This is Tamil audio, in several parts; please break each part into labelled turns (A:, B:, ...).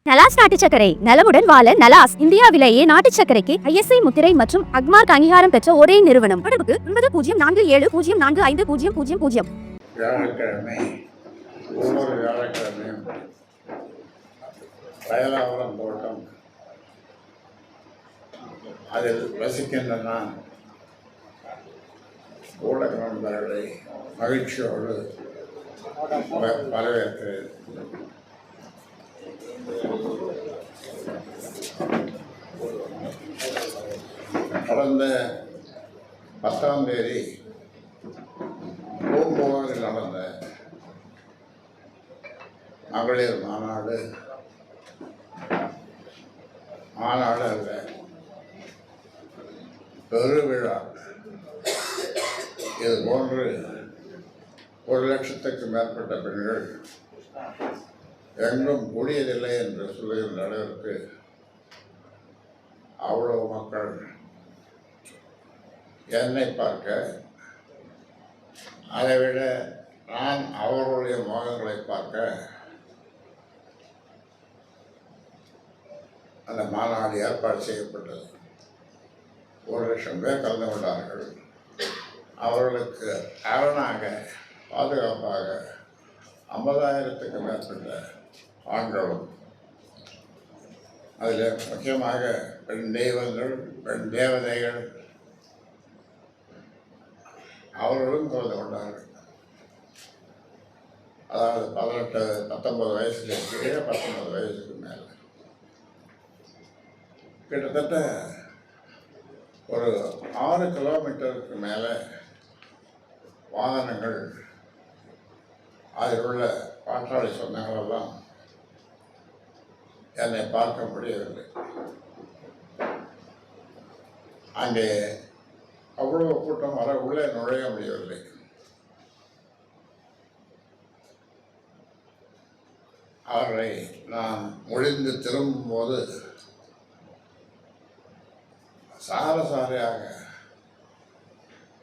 A: நலாஸ் நாட்டு சர்க்கரை நலமுடன் வாழ நலாஸ் இந்தியாவிலேயே நாட்டு சர்க்கரைக்கு ISI முத்திரை மற்றும் அக்மார்க் அங்கீகாரம் பெற்ற ஒரே நிறுவனம். தொடர்புக்கு 9047045000.
B: வியாழக்கிழமை ஒவ்வொரு வியாழக்கிழமையும் வயலாவரம் தோட்டம் அதில் வசிக்கின்ற நான் ஊடக நண்பர்களை மகிழ்ச்சியோடு வரவேற்கிறேன். கடந்த 10ஆம் தேதி பூம்புகாரில் நடந்த மகளிர் மாநாடு அல்ல, பெருவிழா. இது போன்று 1,00,000க்கு மேற்பட்ட பெண்கள் எங்கும் கூடியதில்லை என்று சொல்லுகின்ற அளவிற்கு அவ்வளவு மக்கள் என்னை பார்க்க, அதைவிட நான் அவர்களுடைய முகங்களை பார்க்க அந்த மாநாடு ஏற்பாடு செய்யப்பட்டது. 1,00,000 பேர் கலந்து கொண்டார்கள். அவர்களுக்கு அரணாக பாதுகாப்பாக 50,000க்கு மேற்பட்ட ஆண்களும், அதில் முக்கியமாக பெண் தெய்வங்கள், பெண் தேவதைகள் அவர்களும் கலந்து கொண்டார்கள். அதாவது 18-19 வயசுக்கு கீழே 19 வயசுக்கு மேலே கிட்டத்தட்ட ஒரு 6 கிலோமீட்டருக்கு மேலே வாகனங்கள், அதில் உள்ள பாட்டாளி சொந்தங்களெல்லாம் என்னை பார்க்க முடியவில்லை. அங்கே அவ்வளவு கூட்டம் வர உள்ளே நுழைய முடியவில்லை. அவர்களை நான் முடிந்து திரும்பும்போது சாரசாரியாக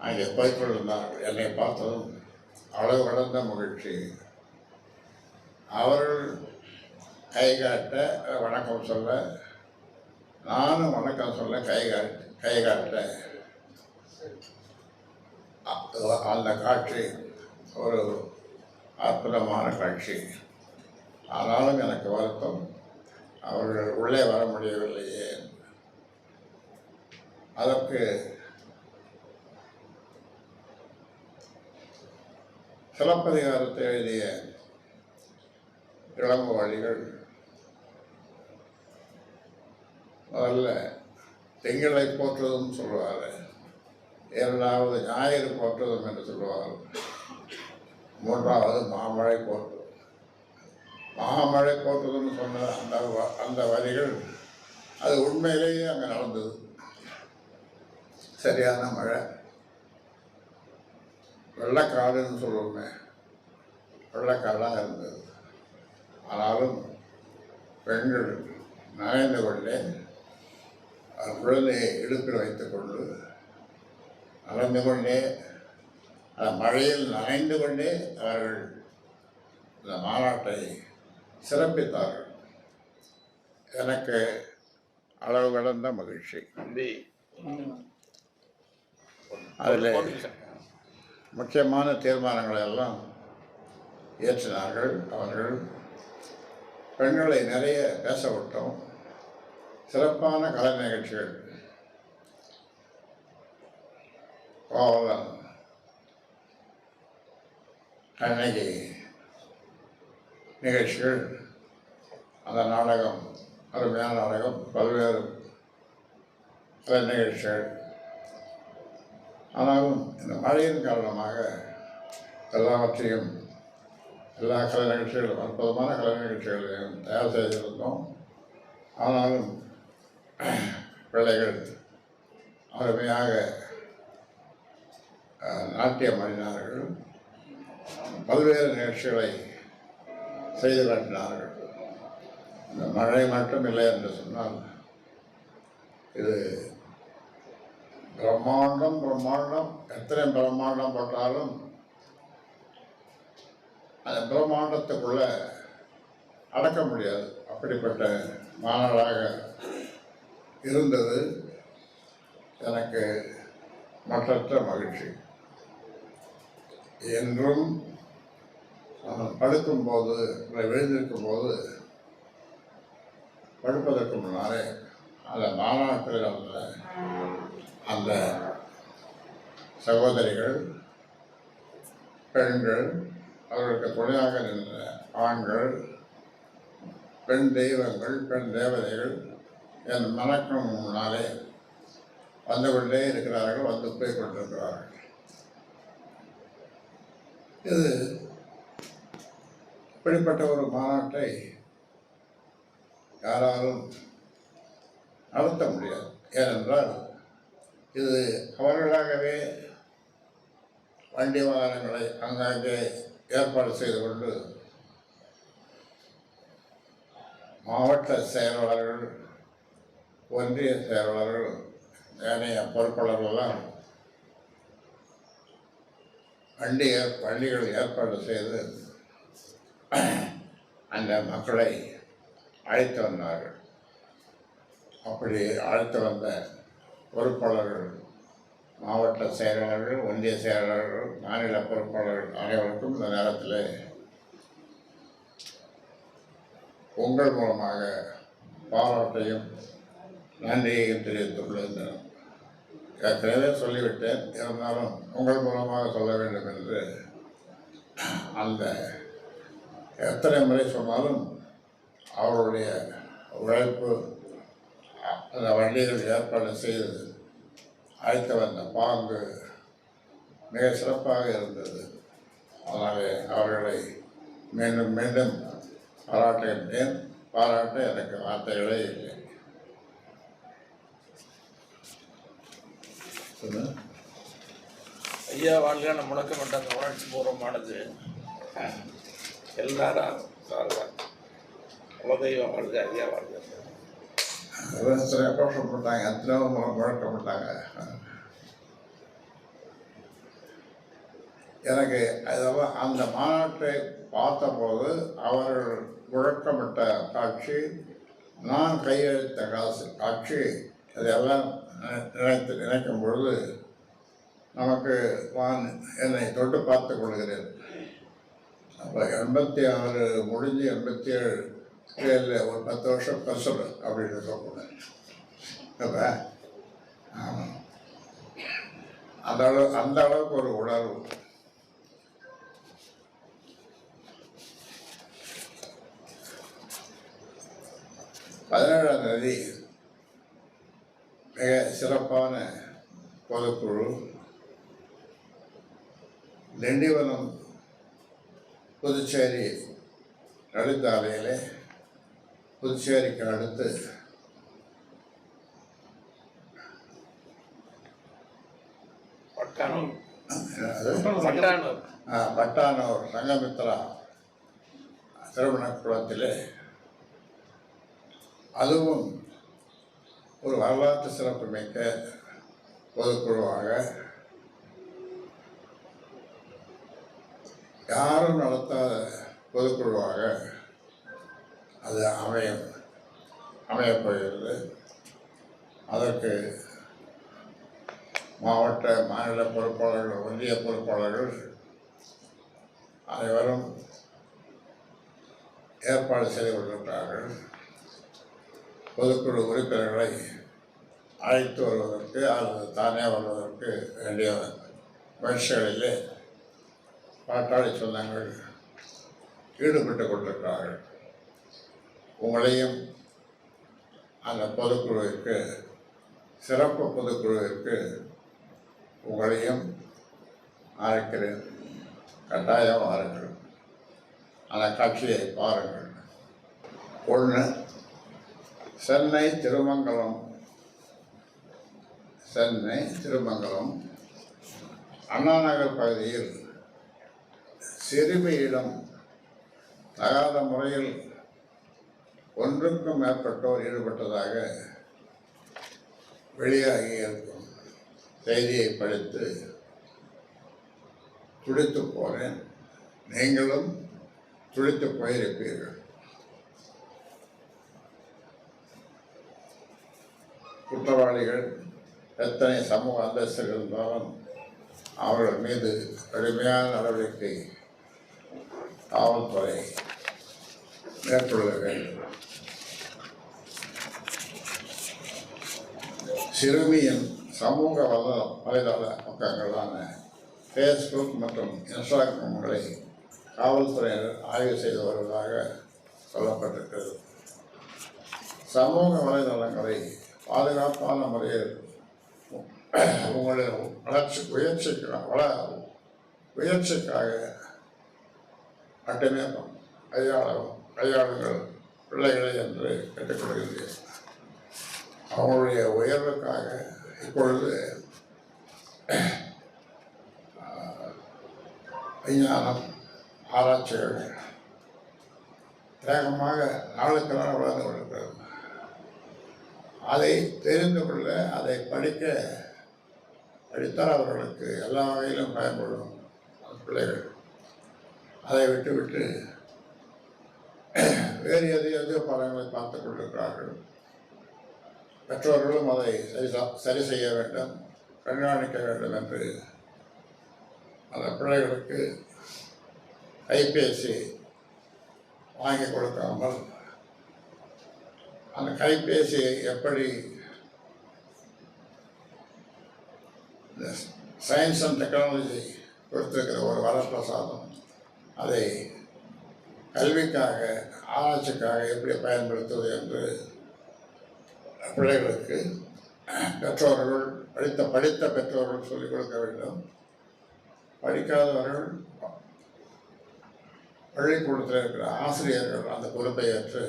B: அங்கே போய்கொண்டிருந்தார்கள். என்னை பார்த்ததும் அளவு கடந்த மகிழ்ச்சி. அவர்கள் கை காட்ட, வணக்கம் சொல்ல, நானும் வணக்கம் சொல்ல கை காட்ட, அந்த காட்சி ஒரு அற்புதமான காட்சி. ஆனாலும் எனக்கு வருத்தம், அவர்கள் உள்ளே வர முடியவில்லையே. அதற்கு சிலப்பதிகாரத்தை எழுதிய இளங்கோவடிகள் முதல்ல திங்களை போற்றுவதும் சொல்லுவார், 2வது ஞாயிறு போற்றுவதும் என்று சொல்லுவார், 3வது மாமழை போற்றுவதும். மாமழை போற்றுவதுன்னு சொன்ன அந்த வரிகள் அது உண்மையிலேயே அங்கே நடந்தது. சரியான மழை, வெள்ளக்காடுன்னு சொல்லுவோமே, வெள்ளக்காடாக இருந்தது. ஆனாலும் பெண்கள் நனைந்து கொண்டே குழந்தையை இடுப்பில் வைத்துக்கொண்டு நடந்து கொண்டே, மழையில் நனைந்து கொண்டே அவர்கள் இந்த மாநாட்டை சிறப்பித்தார்கள். எனக்கு அளவு கடந்த மகிழ்ச்சி. அதில் முக்கியமான தீர்மானங்களை எல்லாம் இயற்றினார்கள். அவர்கள் பெண்களை நிறைய பேச விட்டோம். சிறப்பான கலை நிகழ்ச்சிகள், கோவலன், கண்ணகி நிகழ்ச்சிகள், அந்த நாடகம் அருமையான நாடகம், பல்வேறு கலை நிகழ்ச்சிகள். ஆனாலும் இந்த மழையின் காரணமாக எல்லாவற்றையும், எல்லா கலை நிகழ்ச்சிகளும், அற்புதமான கலை நிகழ்ச்சிகளையும் தயார் செய்திருந்தோம். ஆனாலும் பிள்ளைகள் அருமையாக நாட்டியம் ஆடினார்கள், பல்வேறு நிகழ்ச்சிகளை செய்து காட்டினார்கள். இந்த மழை மட்டும் இல்லை என்று சொன்னால் இது பிரம்மாண்டம். எத்தனை பிரம்மாண்டம் போட்டாலும் அந்த பிரம்மாண்டத்துக்குள்ள அடக்க முடியாது. அப்படிப்பட்ட மாநாடாக இருந்தது எனக்கு மற்றற்ற மகிழ்ச்சி. என்றும் படுக்கும்போது எழுந்திருக்கும் போது படுப்பதற்கு முன்னாலே அந்த மாநாட்டில் வந்த அந்த சகோதரிகள், பெண்கள், அவர்களுக்கு துணையாக நின்ற ஆண்கள், பெண் தெய்வங்கள், பெண் தேவதைகள் என் மனக்கும் முன்னாலே வந்து கொண்டே இருக்கிறார்கள், வந்து போய் கொண்டிருக்கிறார்கள். இது இப்படிப்பட்ட ஒரு மாநாட்டை யாராலும் நடத்த முடியாது. ஏனென்றால் இது அவர்களாகவே வண்டி வாகனங்களை அங்கங்கே ஏற்பாடு செய்து கொண்டு மாவட்ட செயலாளர்கள், ஒன்றிய செயலாளர்கள், ஏனைய பொறுப்பாளர்களெல்லாம் வண்டிகள் ஏற்பாடு செய்து அந்த மக்களை அழைத்து வந்தார்கள். அப்படி அழைத்து வந்த பொறுப்பாளர்கள், மாவட்ட செயலாளர்கள், ஒன்றிய செயலாளர்கள், மாநில பொறுப்பாளர்கள் அனைவருக்கும் இந்த நேரத்தில் உங்கள் மூலமாக பாராட்டையும் நன்றியையும் தெரிவித்துக் கொள்கின்றனர். ஏற்கனவே சொல்லிவிட்டேன், இருந்தாலும் உங்கள் மூலமாக சொல்ல வேண்டும் என்று அந்த எத்தனை முறை சொன்னாலும் அவருடைய உழைப்பு, அந்த வண்டிகள் ஏற்பாடு செய்து அழைத்து வந்த பாங்கு மிக சிறப்பாக இருந்தது. அதனாலே அவர்களை மீண்டும் மீண்டும் பாராட்டுகின்றேன். பாராட்ட எனக்கு வார்த்தைகளே இல்லை.
C: ஐயா வாழ்க முழக்கப்பட்ட அந்த உணர்ச்சி பூர்வமானது எல்லாரும் குலதெய்வம் வாழ்க, ஐயா வாழ்க.
B: எத்தனை கோஷப்பட்டாங்க, எத்தனை முழக்கப்பட்டாங்க. எனக்கு அதெல்லாம் அந்த மாநாட்டை பார்த்தபோது அவர்கள் முழக்கமிட்ட காட்சி, நான் கையெழுத்த காட்சி, இதெல்லாம் நினைக்கும் பொழுது நமக்கு நான் என்னை தொட்டு பார்த்து கொள்கிறேன். அப்போ 86 முடிஞ்சு 87 ஒரு 10 வருஷம் பசல் அப்படின்னு சொல்லக்கூடாது. அப்போ அந்த அளவுக்கு ஒரு உணர்வு. பதினேழாம் தேதி மிக சிறப்பான பொதுக்குழு திண்டிவனம் புதுச்சேரி நடுத்தாலையில், புதுச்சேரிக்கு அடுத்து பட்டானூர் சங்கமித்ரா திருமண குளத்தில், அதுவும் ஒரு வரலாற்று சிறப்பு மிக்க பொதுக்குழுவாக யாரும் நடத்தாத பொதுக்குழுவாக அது அமையப்போகிறது. அதற்கு மாவட்ட மாநில பொறுப்பாளர்கள், ஒன்றிய பொறுப்பாளர்கள் அனைவரும் ஏற்பாடு செய்து கொண்டிருக்கிறார்கள். பொதுக்குழு உறுப்பினர்களை அழைத்து வருவதற்கு அல்லது தானே வருவதற்கு வேண்டிய முயற்சிகளிலே பாட்டாளி சொந்தங்கள் ஈடுபட்டு கொண்டிருக்கிறார்கள். உங்களையும் அந்த பொதுக்குழுவிற்கு, சிறப்பு பொதுக்குழுவிற்கு உங்களையும் அழைக்கிறேன். கட்டாயம் வாருங்கள், அந்த காட்சியை பாருங்கள். ஒன்று, சென்னை திருமங்கலம் அண்ணா நகர் பகுதியில் சிறுமியிடம் தகாத முறையில் ஒன்றுக்கும் மேற்பட்டோர் ஈடுபட்டதாக வெளியாகி இருக்கும் செய்தியை படித்து துடித்து போனேன். நீங்களும் துடித்து போயிருப்பீர்கள். குற்றவாளிகள் எத்தனை சமூக அந்தஸ்து இருந்தாலும் அவர்கள் மீது கடுமையான நடவடிக்கை காவல்துறை மேற்கொள்ள வேண்டும். சிறுமியின் சமூக வலைதள பக்கங்களான ஃபேஸ்புக் மற்றும் இன்ஸ்டாகிராம்களை காவல்துறையினர் ஆய்வு செய்து வருவதாக சொல்லப்பட்டிருக்கிறது. சமூக வலைதளங்களை பாதுகாப்பான முறையில் உங்களுடைய முயற்சிக்காக மட்டுமே கையாளுங்கள் பிள்ளைகளை என்று கேட்டுக்கொள்கிறேன். அவங்களுடைய உயர்வுக்காக இப்பொழுது விஞ்ஞானம் ஆராய்ச்சிகள் வேகமாக நாளுக்கு நாள் வளர்ந்து கொண்டிருக்கிறது. அதை தெரிந்து கொள்ள, அதை படித்தால் அவர்களுக்கு எல்லா வகையிலும் பயன்படும் பிள்ளைகள். அதை விட்டுவிட்டு வேறு எதையோ படங்களை பார்த்து கொண்டிருக்கிறார்கள். பெற்றோர்களும் அதை சரி செய்ய வேண்டும், கண்காணிக்க வேண்டும் என்று அந்த பிள்ளைகளுக்கு கைபேசி வாங்கி கொடுக்காமல் அந்த கைபேசியை எப்படி சயின்ஸ் அண்ட் டெக்னாலஜி கொடுத்திருக்கிற ஒரு வரப்பிரசாதம், அதை கல்விக்காக ஆராய்ச்சிக்காக எப்படி பயன்படுத்துவது என்று பிள்ளைகளுக்கு பெற்றோர்கள் படித்த பெற்றோர்கள் சொல்லிக் கொடுக்க வேண்டும். படிக்காதவர்கள் பள்ளிக்கூடத்தில் இருக்கிற ஆசிரியர்கள் அந்த பொறுப்பை ஏற்று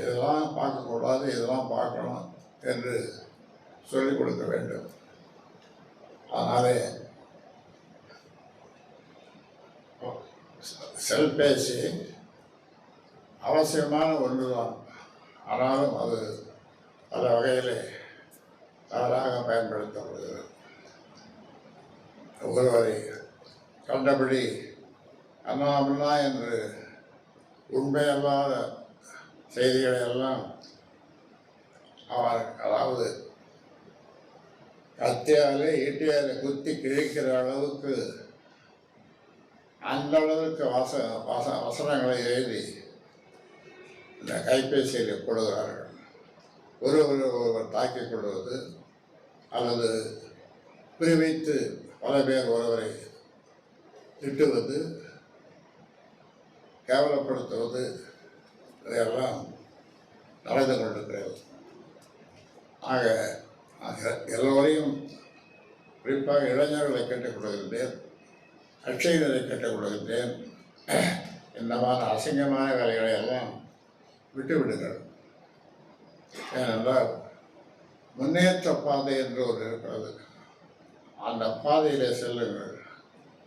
B: இதெல்லாம் பார்க்கக்கூடாது, இதெல்லாம் பார்க்கணும் என்று சொல்லிக் கொடுக்க வேண்டும். அதனாலே செல்பேசி அவசியமான ஒன்றுதான். ஆனாலும் அது பல வகையிலே தவறாக பயன்படுத்தப்படுகிறது. ஒருவரை கண்டபடி அண்ணாமண்ணா என்று உண்மையல்லாத செய்திகளை எல்லாம் அதாவது கத்தியாலே ஈட்டியாலே குத்தி கிழிக்கிற அளவுக்கு அந்த அளவுக்கு வசனங்களை எழுதி இந்த கைபேசியில் போடுகிறார்கள். ஒருவர் தாக்கிக் கொள்வது அல்லது குறிவைத்து பல பேர் ஒருவரை திட்டுவது, கேவலப்படுத்துவது இதையெல்லாம் நடந்து கொண்டிருக்கிறது. ஆக எல்லோரையும் குறிப்பாக இளைஞர்களை கேட்டுக்கொள்கின்றேன், கட்சியினரை கேட்டுக்கொள்கின்றேன், இந்த மாதிரி அசிங்கமான வேலைகளை எல்லாம் விட்டுவிடுங்கள். ஏனென்றால் முன்னேற்ற பாதை என்று ஒரு இருக்கிறது. அந்த பாதையிலே செல்லுங்கள்.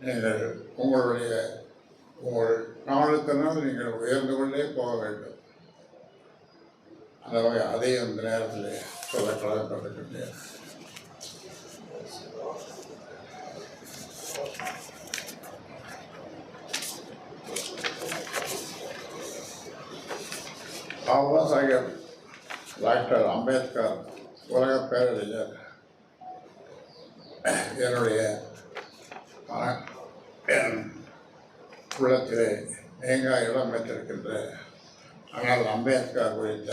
B: நீங்கள் உங்கள் நாளுக்கு நாள் நீங்கள் உயர்ந்து கொண்டே போக வேண்டும். அந்த வகை அதையும் இந்த நேரத்தில் சொல்ல கடமைப்பட்டிருக்கின்றேன். பாபா சாஹேப் டாக்டர் அம்பேத்கர் உலக பேரறிஞர் என்னுடைய என் உள்ளத்திலே நீங்கா இடம் பெற்றிருக்கின்ற ஆனால் அம்பேத்கர் குறித்த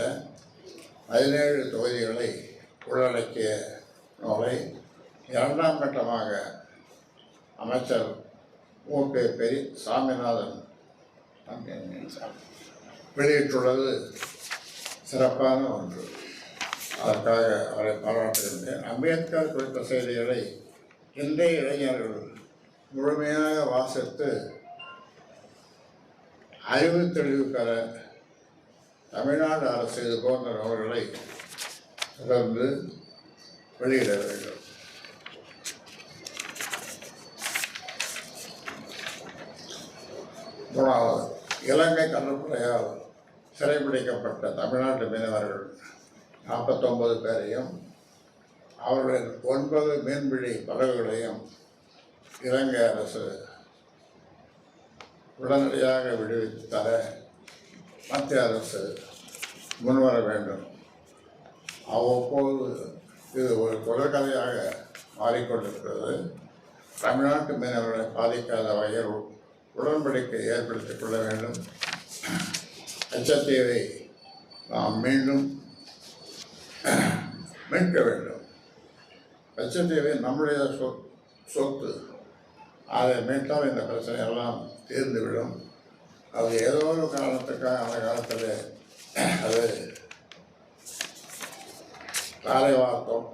B: 17 தொகுதிகளை உள்ளடக்கிய நூலை 2ஆம் கட்டமாக அமைச்சர் பெரி சாமிநாதன் வெளியிட்டுள்ளது சிறப்பான ஒன்று. அதற்காக அவரை பாராட்டுகின்றேன். அம்பேத்கர் குறித்த செய்திகளை இன்றைய இளைஞர்கள் முழுமையாக வாசித்து அறிவு தெளிவு பெற தமிழ்நாடு அரசு இது போன்ற நூல்களை தொடர்ந்து வெளியிட வேண்டும். மூணாவது, இலங்கை கடற்படையால் சிறைபிடிக்கப்பட்ட தமிழ்நாட்டு மீனவர்கள் 49 பேரையும் அவர்களின் 9 மீன்பிடி படகுகளையும் இலங்கை அரசு உடனடியாக விடுவித்து தர மத்திய அரசு முன்வர வேண்டும். அவ்வப்போது இது ஒரு தொடர்கதையாக மாறிக்கொண்டிருக்கிறது. தமிழ்நாட்டு மீனவர்களை பாதிக்காத வகையில் உடன்படிக்கை ஏற்படுத்திக் கொள்ள வேண்டும். லட்சத்தீவை நாம் மீண்டும் மீட்க வேண்டும். லட்சத்தீவை நம்முடைய சொத்து. அதை மீட்டால் இந்த பிரச்சனை எல்லாம் தீர்ந்துவிடும். அது ஏதோ ஒரு காரணத்துக்காக அந்த காலத்தில் அது தாரை வார்த்தோம்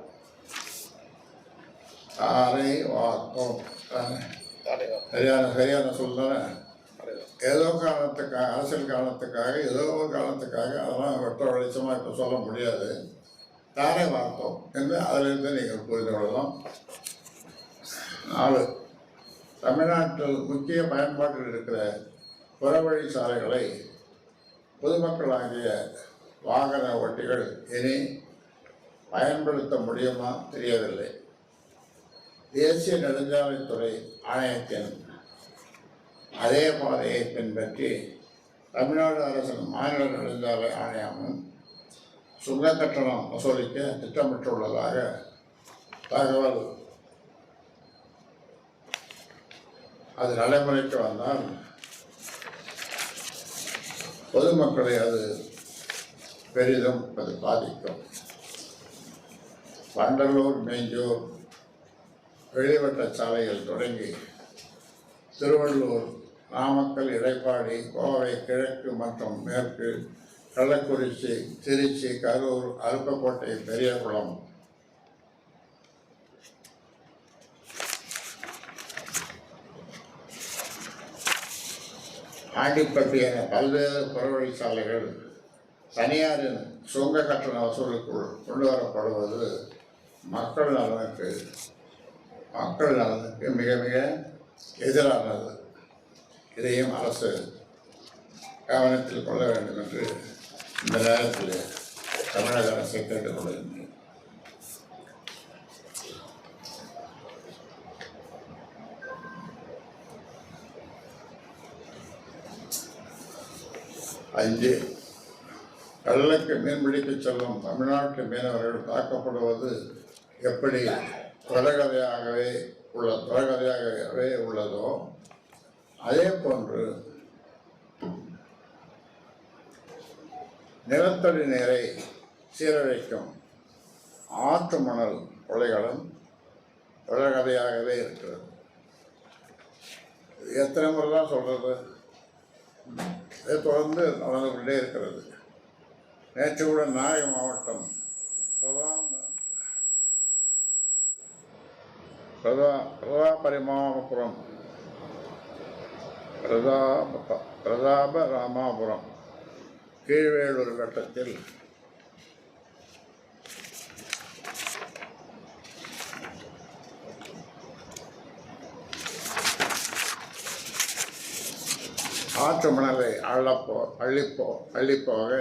B: சரியான சொல்லுதானே. ஏதோ காரணத்துக்காக, அரசியல் காரணத்துக்காக, ஏதோ ஒரு காரணத்துக்காக அதெல்லாம் வெட்ட வெளிச்சமாக இப்போ சொல்ல முடியாது. தாரை வார்த்தோம் என்று அதிலிருந்து நீங்கள் புரிந்து கொள்ளலாம். 4, தமிழ்நாட்டில் முக்கிய பயன்பாட்டில் இருக்கிற புறவழி சாலைகளை பொதுமக்களாகிய வாகன ஓட்டிகள் இனி பயன்படுத்த முடியுமா தெரியவில்லை. தேசிய நெடுஞ்சாலைத்துறை ஆணையத்தின் அதே பாதையை பின்பற்றி தமிழ்நாடு அரசின் மாநில நெடுஞ்சாலை ஆணையமும் சுங்க கட்டணம் வசூலிக்க திட்டமிட்டுள்ளதாக தகவல். அது நடைமுறைக்கு வந்தால் பொதுமக்களை அது பெரிதும் அது பாதிக்கும். வண்டலூர், மேஞ்சூர், வெளிவட்ட சாலைகள் தொடங்கி திருவள்ளூர், நாமக்கல், இடைப்பாடி, கோவை கிழக்கு மற்றும் மேற்கு, கள்ளக்குறிச்சி, திருச்சி, கரூர், அருப்புக்கோட்டை, பெரியகுளம், ஆண்டிப்பட்டி என பல்வேறு புறவழி சாலைகள் தனியாரின் சுங்க கட்டண வசூலுக்குள் கொண்டு வரப்படுவது மக்கள் நலனுக்கு மிக மிக எதிரானது. இதையும் அரசு கவனத்தில் கொள்ள வேண்டும் என்று இந்த நேரத்தில் தமிழக அரசை கேட்டுக்கொள்கின்றேன். அஞ்சு, கடலுக்கு மீன்பிடிக்க செல்லும் தமிழ்நாட்டு மீனவர்கள் தாக்கப்படுவது எப்படி தொடர்கதையாகவே உள்ளதோ அதே போன்று நிலத்தடி நீரை சீரழிக்கும் ஆற்று மணல் கொலைகளும் தொடர்கதையாகவே இருக்கிறது. எத்தனை முறை தான் சொல்கிறது? இதை தொடர்ந்து நடந்து கொண்டே இருக்கிறது. நேற்று கூட நாகை மாவட்டம் பிரதாப ராமாபுரம் கீழ்வேளூர் வட்டத்தில் ஆற்று மணலை அள்ளிப்போக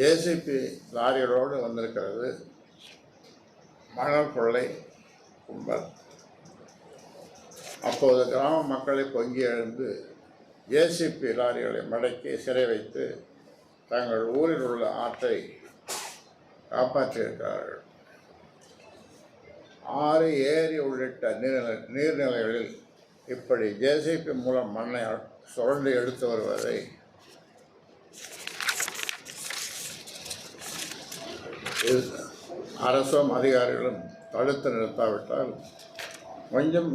B: ஏசிபி லாரிகளோடு வந்திருக்கிறது மணல் கொள்ளை கும்பல். அப்போது கிராம மக்களை பொங்கி எழுந்து ஏசிபி லாரிகளை மடக்கி சிறை வைத்து தங்கள் ஊரில் உள்ள ஆற்றை காப்பாற்றியிருக்கிறார்கள். ஆறு, ஏரி உள்ளிட்ட நீர்நிலைகளில் இப்படி ஜேசிபி மூலம் மண்ணை சுரண்டி எடுத்து வருவதை அரசும் அதிகாரிகளும் தடுத்து நிறுத்தாவிட்டால் கொஞ்சம்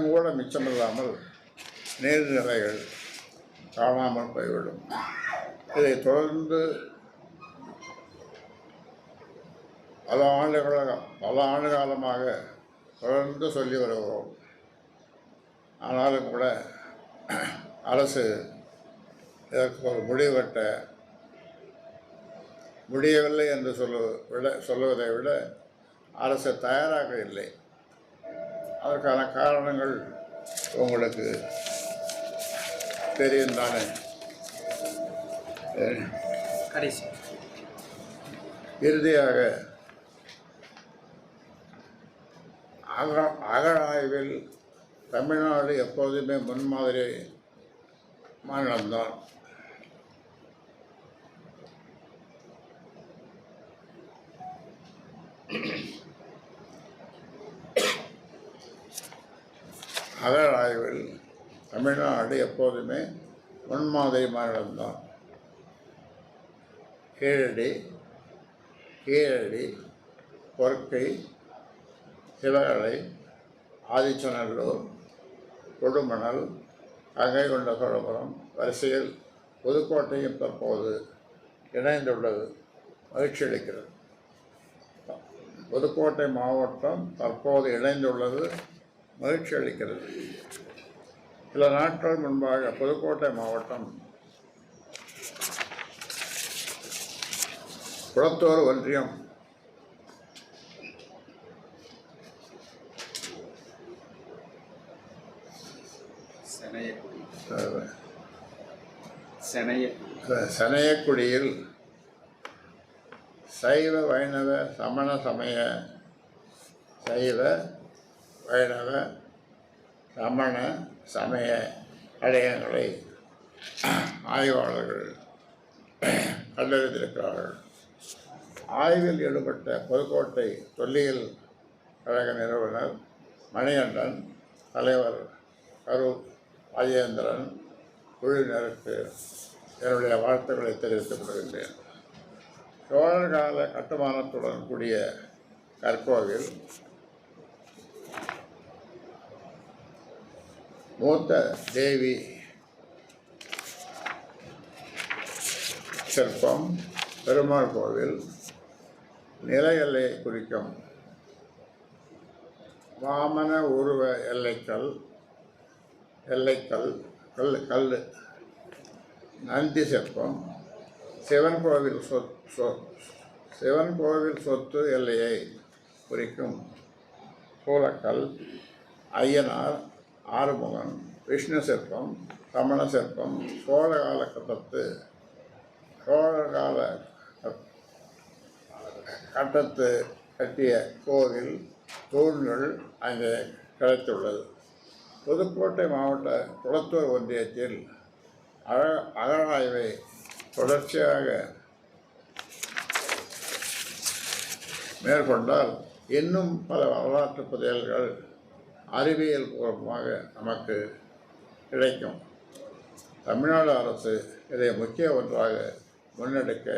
B: கூட மிச்சமில்லாமல் நீர்நிலைகள் காணாமல் போய்விடும். இதை தொடர்ந்து பல ஆண்டு காலமாக தொடர்ந்து சொல்லி வருகிறோம். ஆனாலும் கூட அரசு இதற்கு ஒரு முடிவெட்ட முடியவில்லை என்று சொல்லுவதை விட அரசு தயாராக இல்லை. அதற்கான காரணங்கள் உங்களுக்கு தெரியும் தானே. இறுதியாக அகழாய்வில் தமிழ்நாடு எப்போதுமே முன்மாதிரி மாநிலம்தான். அகழாய்வில் தமிழ்நாடு எப்போதுமே முன்மாதிரி மாநிலம்தான். கீழடி, கொர்க்கை, சிவகலை, ஆதிச்சநல்லூர், கொடுமணல், கங்கை கொண்ட சோழபுரம் வரிசையில் புதுக்கோட்டையும் தற்போது இணைந்துள்ளது மகிழ்ச்சி அளிக்கிறது. புதுக்கோட்டை மாவட்டம் தற்போது இணைந்துள்ளது மகிழ்ச்சி அளிக்கிறது. சில நாட்கள் முன்பாக புதுக்கோட்டை மாவட்டம் குளத்தூர் ஒன்றியம் சனையக்குடியில் சைவ வைணவ சமண சமய அடையங்களை ஆய்வாளர்கள் கண்டறிந்திருக்கிறார்கள். ஆய்வில் ஈடுபட்ட புதுக்கோட்டை தொல்லியல் கழக நிறுவனர் மணிகண்டன், தலைவர் கரூர் ராஜேந்திரன் குழுவினருக்கு என்னுடைய வாழ்த்துக்களை தெரிவித்துக் கொள்கின்றேன். சோழர் கால கட்டுமானத்துடன் கூடிய கற்கோவில் மூத்த தேவி சிற்பம், பெருமாள் கோவில், நில எல்லையை குறிக்கும் வாமன உருவ எல்லைக்கல், நந்தி சிற்பம், சிவன் கோவில் சொத்து எல்லையை குறிக்கும் சூலக்கல், ஐயனார், ஆறுமுகன், விஷ்ணு சிற்பம், சமண சிற்பம், சோழகால கட்டத்து கட்டிய கோவில் தூண்கள் அங்கே கிடைத்துள்ளது. புதுக்கோட்டை மாவட்ட குளத்தூர் ஒன்றியத்தில் அகழாய்வை தொடர்ச்சியாக மேற்கொண்டால் இன்னும் பல வரலாற்று புதையல்கள் அறிவியல் பூர்வமாக நமக்கு கிடைக்கும். தமிழ்நாடு அரசு இதை முக்கிய ஒன்றாக முன்னெடுக்க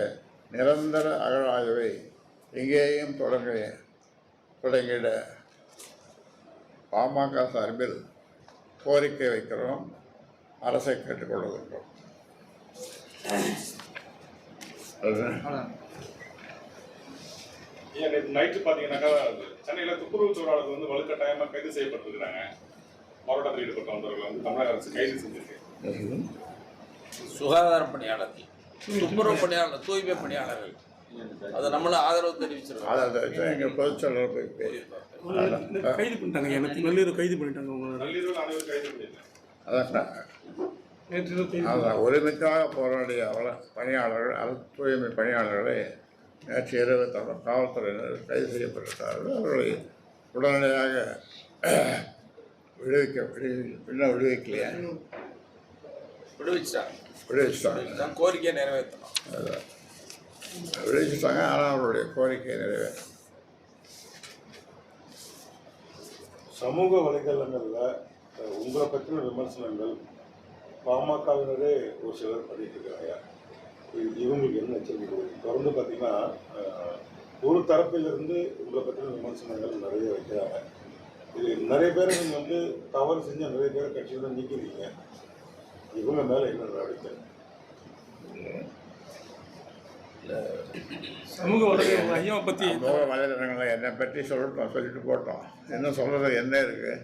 B: நிரந்தர அகழாய்வை இங்கேயும் தொடங்கிட பாமக சார்பில் கோரிக்கை வைக்கிறோம், அரசை கேட்டுக்கொள்கின்றோம்.
D: நைட்டு பார்த்தீங்கன்னாக்கா சென்னையில் துப்புரவு தொழிலாளர்கள் வலுக்கட்டாயமாக கைது செய்யப்பட்டிருக்கிறாங்க. போராட்டத்தில் ஈடுபட்டவர்கள் தமிழக அரசு கைது செஞ்சிருக்கு.
C: சுகாதார பணியாளர்கள், துப்புரவு பணியாளர், தூய்மை பணியாளர்கள், அதை நம்மளும் ஆதரவு தெரிவிச்சிருக்கோம்.
B: எங்கள் பொதுச்செயலாளர் போய்
E: கைது பண்ணிட்டாங்க. எனக்கு நல்லூர் கைது பண்ணிட்டாங்க.
D: நல்லூரில் அனைவரும் கைது பண்ணியிருக்காங்க.
B: அதான் ஒருமிக்காக போராடிய பணியாளர்கள், தூய்மை பணியாளர்களை நேற்று இரவு காவல்துறையினர் கைது செய்யப்பட்டிருக்கிறார்கள். அவர்களை உடனடியாக விடுவிக்கலையா? விடுவிச்சிட்டாங்க.
C: கோரிக்கையை நிறைவேற்றணும்.
B: அதான் விடுவிச்சிட்டாங்க. ஆனால் அவருடைய கோரிக்கையை நிறைவேற்றும்.
D: சமூக வலைதளங்களில் உங்களை பற்றின விமர்சனங்கள் பாமகவினரே ஒரு சிலர் பண்ணிட்டு இருக்காங்க. இவங்களுக்கு என்ன எச்சரிக்கை? தொடர்ந்து பார்த்தீங்கன்னா ஒரு தரப்பிலிருந்து உங்களை பற்றின விமர்சனங்கள் நிறைய வைக்கிறாங்க. இது நிறைய பேரை நீங்கள் தவறு செஞ்ச நிறைய பேர் கட்சியில் நீக்கிறீங்க. இவங்க மேலே என்ன நடவடிக்கை?
E: சமூக வலைதளங்கள் ஐயாவை பற்றி
B: சமூக வலைதளங்களை என்னை பற்றி சொல்லிட்டு போட்டோம். என்ன சொல்கிறது என்ன இருக்குது?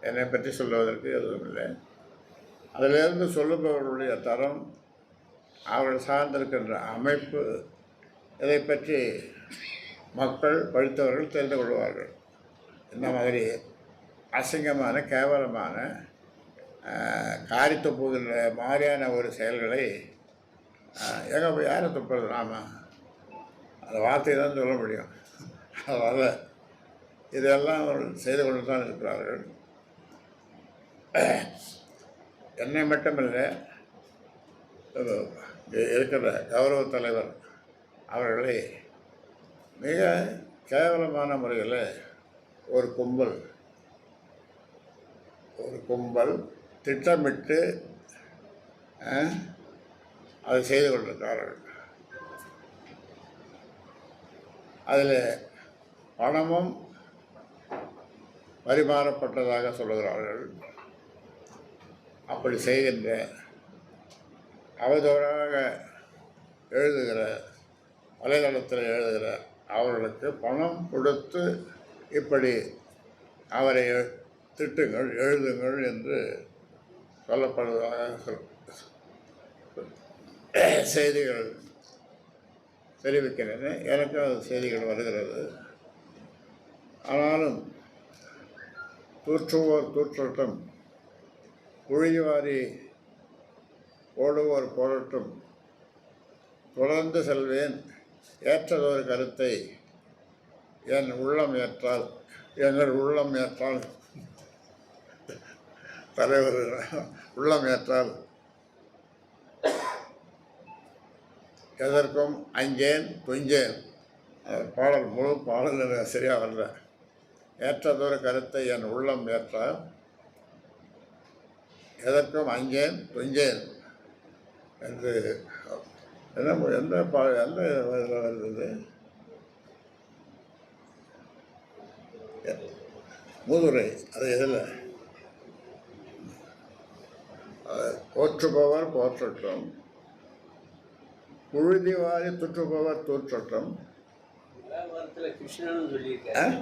B: என்னை பற்றி சொல்லுவதற்கு எதுவும் இல்லை. அதிலிருந்து சொல்லுபவர்களுடைய தரம், அவர்கள் சார்ந்திருக்கின்ற அமைப்பு, இதை பற்றி மக்கள் படித்தவர்கள் தெரிந்து கொள்வார்கள். இந்த மாதிரி அசிங்கமான கேவலமான காரி துப்புகின்ற மாதிரியான ஒரு செயல்களை எங்கே போய் யாரை துப்புறது? நாம் அந்த வார்த்தையை தான் சொல்ல முடியும். அதனால் இதெல்லாம் அவர்கள் செய்து கொண்டு தான் இருக்கிறார்கள். என்னை மட்டுமில்லை, இருக்கிற கௌரவ தலைவர் அவர்களை மிக கேவலமான முறையில் ஒரு கும்பல் திட்டமிட்டு அதை செய்து கொண்டிருக்கிறார்கள். அதில் பணமும் பரிமாறப்பட்டதாக சொல்லுகிறார்கள். அப்படி செய்கின்ற அவதூறாக எழுதுகிற வலைதளத்தில் எழுதுகிற அவர்களுக்கு பணம் கொடுத்து இப்படி அவரை திட்டுங்கள் எழுதுங்கள் என்று சொல்லப்படுவதாக செய்திகள் தெரிவிக்கின்றன. எனக்கும் அது செய்திகள் வருகிறது. ஆனாலும் தூற்றுவோர் தூற்றட்டும், குழிவாரி ஓடுவோர் போடட்டும், தொடர்ந்து செல்வேன், ஏற்றதொரு கருத்தை எங்கள் உள்ளம் ஏற்றால் தலைவர் உள்ளம் ஏற்றால் எதற்கும் அஞ்சேன் துஞ்சேன். பாடல் முழு பாடல் எனக்கு சரியாக வரல. ஏற்றதொரு கருத்தை என் உள்ளம் ஏற்றால் எதற்கும் அஞ்சேன் துஞ்சேன் என்று எந்த வருது? மூதுரை. அது எதில்? போற்றுபவர் போற்றட்டும், புழுதிவாரி துற்றுபவர் தூற்றட்டும்.
F: மகாபாரத்தில் கிருஷ்ணனும் சொல்லியிருக்காரு.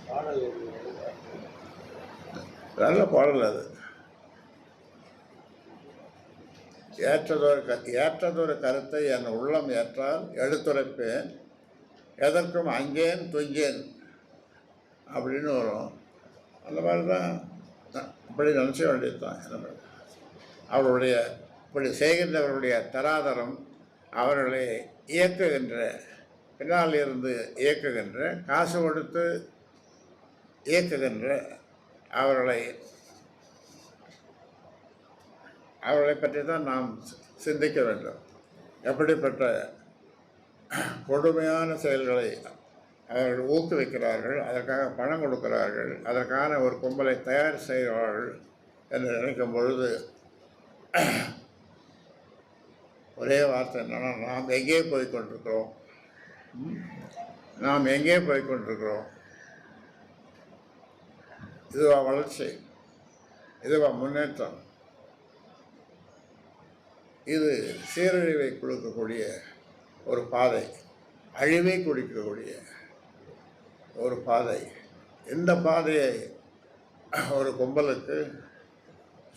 F: பாடல்
B: நல்ல பாடல் அது. ஏற்றதொரு கருத்தை என் உள்ளம் ஏற்றால் எடுத்துரைப்பேன், எதற்கும் அஞ்சேன் துஞ்சேன் அப்படின்னு வரும். அந்த மாதிரி தான் அப்படி நினச்ச வேண்டியது தான். என்ன அவருடைய இப்படி செய்கின்றவர்களுடைய தராதரம், அவர்களை இயக்குகின்ற, பின்னால் இருந்து இயக்குகின்ற, காசு கொடுத்து இயக்குகின்ற அவர்களை பற்றி தான் நாம் சிந்திக்க வேண்டும். எப்படிப்பட்ட கொடுமையான செயல்களை அவர்கள் ஊக்குவிக்கிறார்கள், அதற்காக பணம் கொடுக்கிறார்கள், அதற்கான ஒரு கும்பலை தயார் செய்கிறார்கள் என்று நினைக்கும் பொழுது ஒரே வார்த்தை என்னன்னா, நாம் எங்கே போய்கொண்டிருக்கிறோம்? இதுவா வளர்ச்சி? இதுவா முன்னேற்றம்? இது சீரழிவை கொடுக்கக்கூடிய ஒரு பாதை, அழிவை குடிக்கக்கூடிய ஒரு பாதை. இந்த பாதையை ஒரு கும்பலுக்கு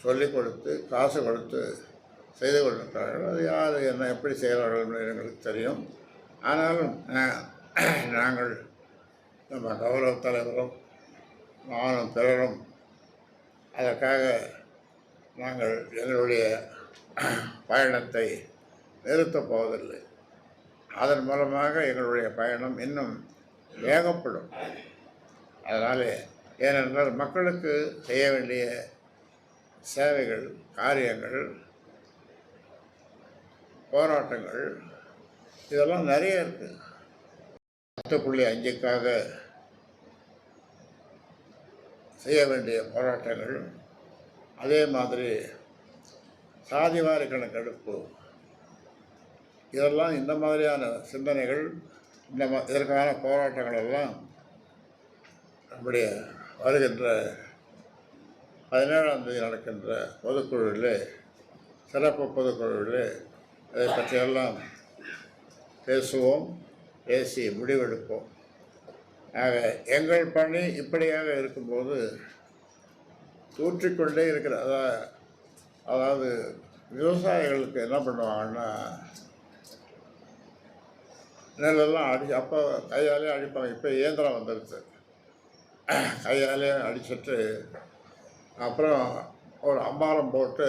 B: சொல்லிக் கொடுத்து காசு கொடுத்து செய்து கொண்டிருக்கிறார்கள். அது யார் என்ன எப்படி செய்கிறார்கள் என்று எங்களுக்கு தெரியும். ஆனாலும் நாங்கள் நம்ம கௌரவ தலைவரும் நானும் பிறரும் அதற்காக நாங்கள் எங்களுடைய பயணத்தை நிறுத்தப் போவதில்லை. அதன் மூலமாக எங்களுடைய பயணம் இன்னும் வேகப்படும். அதனால் ஏனென்றால் மக்களுக்கு செய்ய வேண்டிய சேவைகள், காரியங்கள், போராட்டங்கள் இதெல்லாம் நிறைய இருக்குது. 10.5க்காக செய்ய வேண்டிய போராட்டங்கள், அதே மாதிரி சாதிவாரி கணக்கெடுப்பு, இதெல்லாம் இந்த மாதிரியான சிந்தனைகள், இதற்கான போராட்டங்கள் எல்லாம் நம்முடைய வருகின்ற 17ஆம் தேதி நடக்கின்ற பொதுக்குழுவிலே, சிறப்பு பொதுக்குழுவிலே அதை பற்றியெல்லாம் பேசுவோம், பேசி முடிவெடுப்போம். ஆக எங்கள் பணி இப்படியாக இருக்கும்போது தூற்றிக்கொண்டே இருக்கிற, அதாவது விவசாயிகளுக்கு என்ன பண்ணுவாங்கன்னா, நெல்லெல்லாம் அப்போ கையாலே அடிப்பாங்க. இப்போ இயந்திரம் வந்துடுச்சு. கையாலே அடிச்சுட்டு அப்புறம் ஒரு அம்மாரம் போட்டு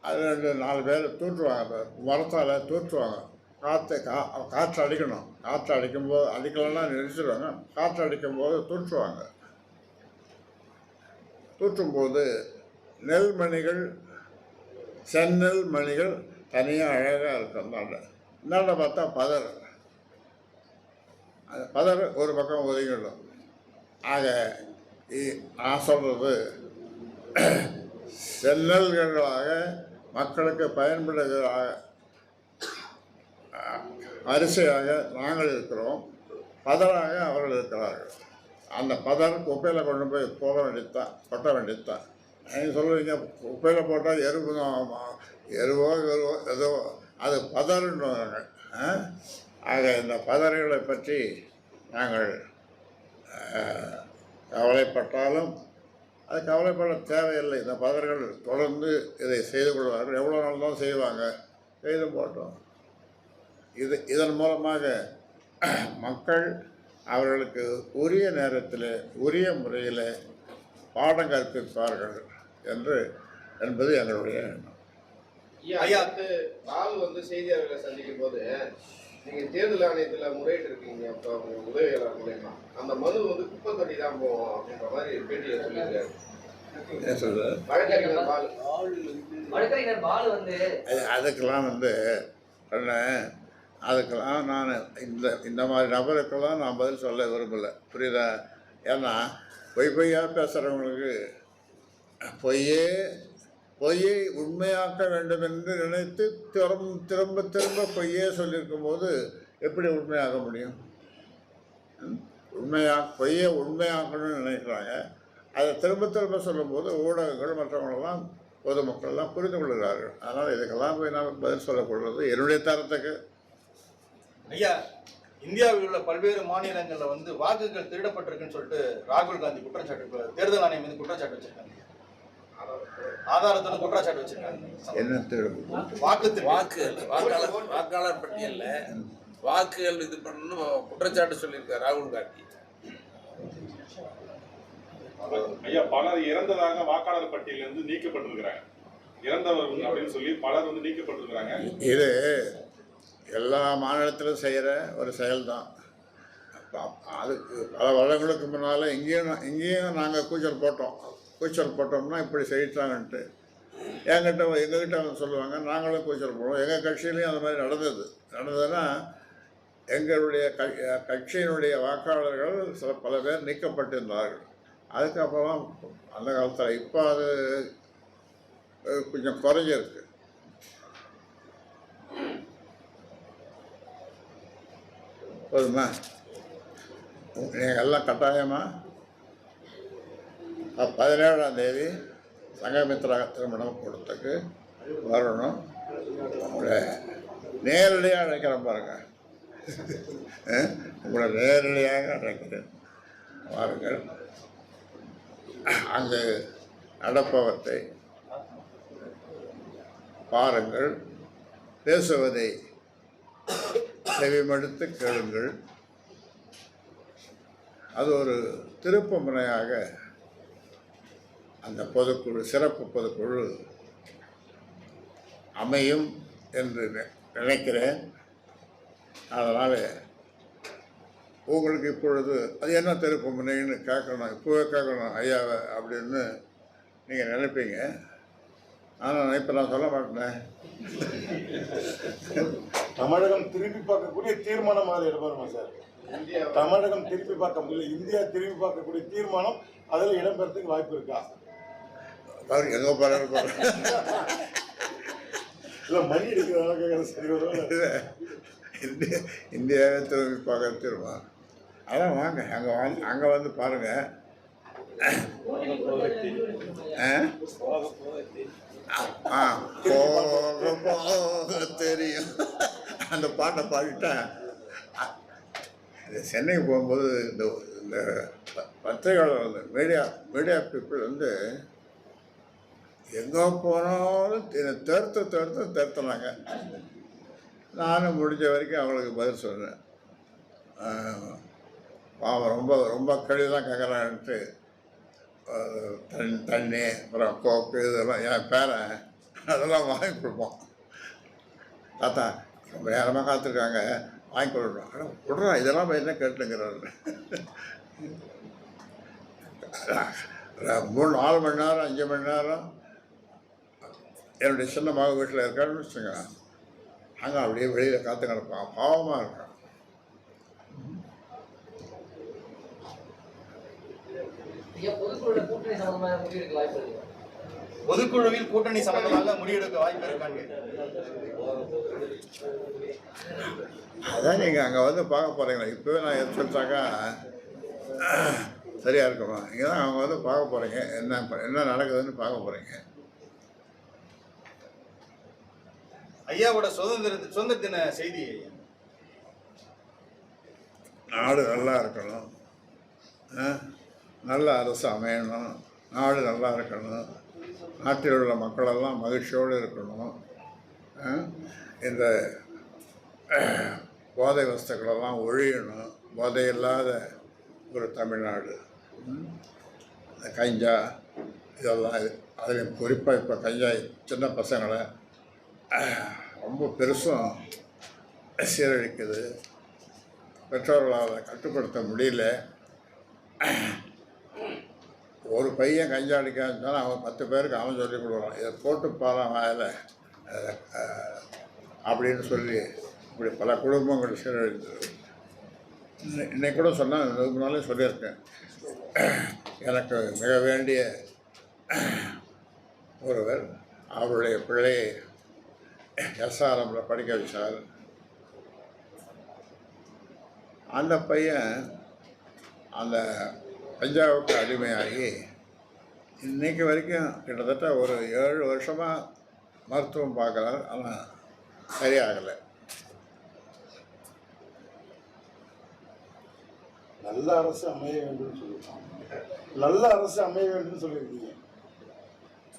B: அது 2-4 பேர் தூற்றுவாங்க. மரத்தால் தூற்றுவாங்க. காற்று அடிக்கணும். காற்று அடிக்கும்போது, அடிக்கலைன்னா நிறுத்திடுவாங்க. காற்று அடிக்கும்போது தூற்றுவாங்க. தூற்றும்போது நெல் மணிகள், செந்நெல் மணிகள் தனியாக அழகாக இருக்கும். இந்தாண்ட பார்த்தா பதர், அந்த பதர் ஒரு பக்கம் ஒதுங்கிடும். ஆக நான் சொல்கிறது சென்னல்களாக மக்களுக்கு பயன்படுகிறதாக அரிசியாக நாங்கள் இருக்கிறோம், பதராக அவர்கள் இருக்கிறார்கள். அந்த பதர் குப்பையில் கொண்டு போய் போட வேண்டியதுதான், கொட்ட வேண்டியதுதான். நீங்கள் சொல்லுவீங்க குப்பையில் போட்டால் எருவோ ஏதோ அது பதறுன்றாங்க. ஆக இந்த பதறுகளை பற்றி நாங்கள் கவலைப்பட்டாலும் அது கவலைப்பட தேவையில்லை. இந்த பதர்கள் தொடர்ந்து இதை செய்து கொள்வார்கள். எவ்வளோ நாள் தான் செய்வாங்க, செய்து போட்டோம். இதன் மூலமாக மக்கள் அவர்களுக்கு உரிய நேரத்தில் உரிய முறையில் பாடம் கற்பிப்பார்கள் என்பது எங்களுடைய எண்ணம்.
G: ஐயா பால் செய்தியாளர்களை சந்திக்கும் போது நீங்கள் தேர்தல் ஆணையத்தில் முறையிட்டு இருக்கீங்க, இப்போ உதவியாளர் மூலயமா அந்த மனு குப்பை தொட்டி தான் போவோம் அப்படின்ற மாதிரி பேட்டியை சொல்லியிருக்காரு.
B: என்ன சொல்கிறது?
G: வழக்கறிஞர் பால்
B: அதுக்கெல்லாம் அதுக்கெல்லாம் நான் இந்த மாதிரி நபருக்கெல்லாம் நான் பதில் சொல்ல விரும்பலை, புரியுதா? ஏன்னா பொய்யாக பேசுகிறவங்களுக்கு பொய்யை உண்மையாக்க வேண்டும் என்று நினைத்து திரும்ப திரும்ப பொய்யே சொல்லியிருக்கும் போது எப்படி உண்மையாக முடியும்? பொய்யை உண்மையாக்கணும்னு நினைக்கிறாங்க. அதை திரும்ப திரும்ப சொல்லும்போது ஊடகங்கள் மற்றவங்களெல்லாம் பொதுமக்கள்லாம் புரிந்து கொள்கிறார்கள். அதனால் இதுக்கெல்லாம் போய் நாம் பதில் சொல்லக்கூடாது என்னுடைய தரத்துக்கு.
H: ஐயா, இந்தியாவில் உள்ள பல்வேறு மாநிலங்களில் வாக்குகள் திருடப்பட்டிருக்குன்னு சொல்லிட்டு ராகுல் காந்தி குற்றச்சாட்டு, தேர்தல் ஆணையம் மீது குற்றச்சாட்டு வச்சிருக்காங்க. ஆதாரத்துடன் குற்றச்சாட்டு வச்சிருக்காங்க.
B: என்ன
C: வாக்காளர் பட்டியல்ல வாக்குகள் இது பண்ணணும் குற்றச்சாட்டு சொல்லியிருக்காரு ராகுல் காந்தி.
D: ஐயா, பலர் இறந்ததாக வாக்காளர் பட்டியலிருந்து நீக்கப்பட்டிருக்கிறாங்க. இறந்தவர்கள் அப்படின்னு சொல்லி பலர் நீக்கப்பட்டிருக்கிறாங்க.
B: இது எல்லா மாநிலத்திலும் செய்கிற ஒரு செயல்தான். அதுக்கு பல வருடங்களுக்கு முன்னால் இங்கேயும் நாங்கள் கூச்சல் போட்டோம்னா இப்படி செய்யிட்டாங்கன்ட்டு எங்ககிட்ட சொல்லுவாங்க. நாங்களும் கூச்சல் போடுவோம். எங்கள் கட்சியிலையும் அது மாதிரி நடந்ததுன்னா எங்களுடைய கட்சியினுடைய வாக்காளர்கள் பல பேர் நீக்கப்பட்டிருந்தார்கள். அதுக்கப்புறம் அந்த காலத்தில் இப்போ அது கொஞ்சம் குறைஞ்சிருக்கு. போதுமா? நீங்கள் எல்லாம் கட்டாயமாக 17ஆம் தேதி சங்கமித்ரா திருமணம் கொடுத்துக்கு வரணும். உங்களை நேரடியாக அழைக்கிறேன் பாருங்கள், உங்களை நேரடியாக அழைக்கிறேன் வாருங்கள். அங்கு நடப்பவற்றை பாருங்கள், பேசுவதை செவிமடுத்து கேளுங்கள். அது ஒரு திருப்பு முறையாக அந்த பொதுக்குழு, சிறப்பு பொதுக்குழு அமையும் என்று நினைக்கிறேன். அதனால் உங்களுக்கு இப்பொழுது அது என்ன திருப்பு முனைன்னு கேட்கணும், இப்போவே கேட்கணும் ஐயாவை அப்படின்னு நீங்கள் நினைப்பீங்க. ஆனால் இப்போ நான் சொல்ல மாட்டேன்.
D: தமிழகம் திரும்பி பார்க்கக்கூடிய தீர்மானம் அதில் இடம்பெறுமா சார்? தமிழகம் திரும்பி பார்க்க முடியல, இந்தியா திரும்பி பார்க்கக்கூடிய தீர்மானம் அதில் இடம்பெறதுக்கு வாய்ப்பு இருக்கா?
B: எங்கே போகிறாரு
D: இல்லை, மணி எடுக்கிறதால சரி வருவாங்க.
B: இந்தியாவே திரும்பி பார்க்க தீர்மானம். அதான் வாங்க, அங்கே வந்து பாருங்கள். போக தெரியும் அந்த பாட்டை பாடிட்டேன். சென்னைக்கு போகும்போது இந்த பத்திரிகையாளர் மீடியா பீப்புள் எங்கே போனாலும் தடுத்துனாங்க. நானும் முடிஞ்ச வரைக்கும் அவங்களுக்கு பதில் சொன்னேன். அவன் ரொம்ப கேள்வி தான் கேட்குறான்ட்டு தண்ணி அப்புறம் கோக்கு இதெல்லாம் என் பேரன் அதெல்லாம் வாங்கி கொடுப்போம். தாத்தா ரொம்ப நேரமாக காத்திருக்காங்க, வாங்கி கொடுக்குறோம். ஆனால் விட்றோம், இதெல்லாம் என்ன கேட்டுங்கிறாரு. 3-4 மணி நேரம் 5 மணி நேரம் என்னுடைய சின்ன மக வீட்டில் இருக்கான்னு வச்சுங்க, அங்கே அப்படியே வெளியில் காத்து கிடப்பான், பாவமாக இருக்கான்.
H: பொதுக்குழுவில் கூட்டணி சம்பந்தமாக முடிவெடுக்க வாய்ப்பு இருக்கான்னு
B: அதான் நீங்கள் அங்கே வந்து பார்க்க போகிறீங்களா? இப்போவே நான் எது சொல்லிட்டாக்கா சரியாக இருக்குமா? இங்கே தான் அவங்க வந்து பார்க்க போகிறீங்க, என்ன நடக்குதுன்னு பார்க்க போகிறீங்க.
H: ஐயாவோட சுதந்திர தின செய்தி.
B: நாடு நல்லா இருக்கணும், நல்ல அரசு அமையணும், நாடு நல்லா இருக்கணும், நாட்டில் உள்ள மக்களெல்லாம் மகிழ்ச்சியோடு இருக்கணும், இந்த போதை வஸ்துக்களெல்லாம் ஒழியணும், போதை இல்லாத ஒரு தமிழ்நாடு, கஞ்சா இதெல்லாம் அதில் குறிப்பாக இப்போ கஞ்சா சின்ன பசங்களை ரொம்ப பெருசும் சீரழிக்குது. பெற்றோர்களால் அதை கட்டுப்படுத்த முடியல. ஒரு பையன் கஞ்சா அடிக்கான்னு சொன்னால் அவன் 10 பேருக்கு அவன் சொல்லி கொடுக்குறான், இதை போட்டு பாலாம் வாயில் அப்படின்னு சொல்லி இப்படி பல குடும்பங்கள் சீரழிந்தது. இன்னைக்கு கூட சொன்னால் இதுக்கு முன்னாலே சொல்லியிருக்கேன், எனக்கு மிக வேண்டிய ஒருவர் அவருடைய பிள்ளையை எஸ்ஆர்எம்மில் படிக்க வச்சார். அந்த பையன் அந்த கஞ்சாவுக்கு அடிமையாகி இன்றைக்கு வரைக்கும் கிட்டத்தட்ட ஒரு 7 வருஷமாக மருத்துவம் பார்க்குறார், ஆனால் சரியாகலை.
D: நல்ல அரசு அமைய வேண்டும் சொல்லியிருக்கோம். நல்ல அரசு அமைய வேண்டும் சொல்லியிருக்கீங்க.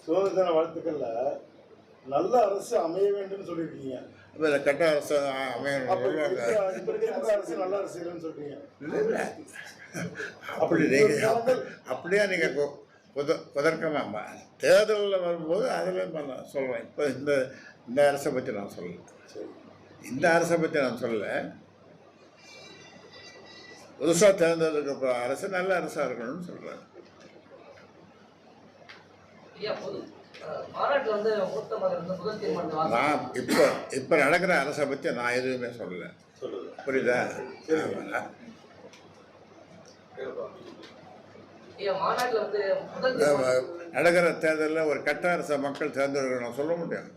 D: சுதந்திர தின வாழ்த்துக்கள்ல நல்ல அரசு அமைய வேண்டும் சொல்லியிருக்கீங்க.
B: இப்போ கெட்ட அரசு அமையணும்
D: அரசு நல்ல அரசு இல்லைன்னு சொல்றீங்க.
B: இல்லை அப்படி நீங்கள் அப்படியே நீங்கள் குதர்க்கலாமா? தேர்தலில் வரும்போது அதில் நான் சொல்கிறேன். இப்போ இந்த அரசை பற்றி நான் சொல்லலை, இந்த அரசை பற்றி நான் சொல்லலை. புதுசாக தேர்ந்தெடுக்க அரசு நல்ல அரசாக இருக்கணும்னு சொல்கிறேன். நான் இப்போ நடக்கிற அரசை பற்றி நான் எதுவுமே சொல்லலை, புரியுதா? நடக்கிற தேர்தலில் ஒரு கட்ட அரசை மக்கள் தேர்ந்தெடுக்கணும் சொல்ல முடியும்.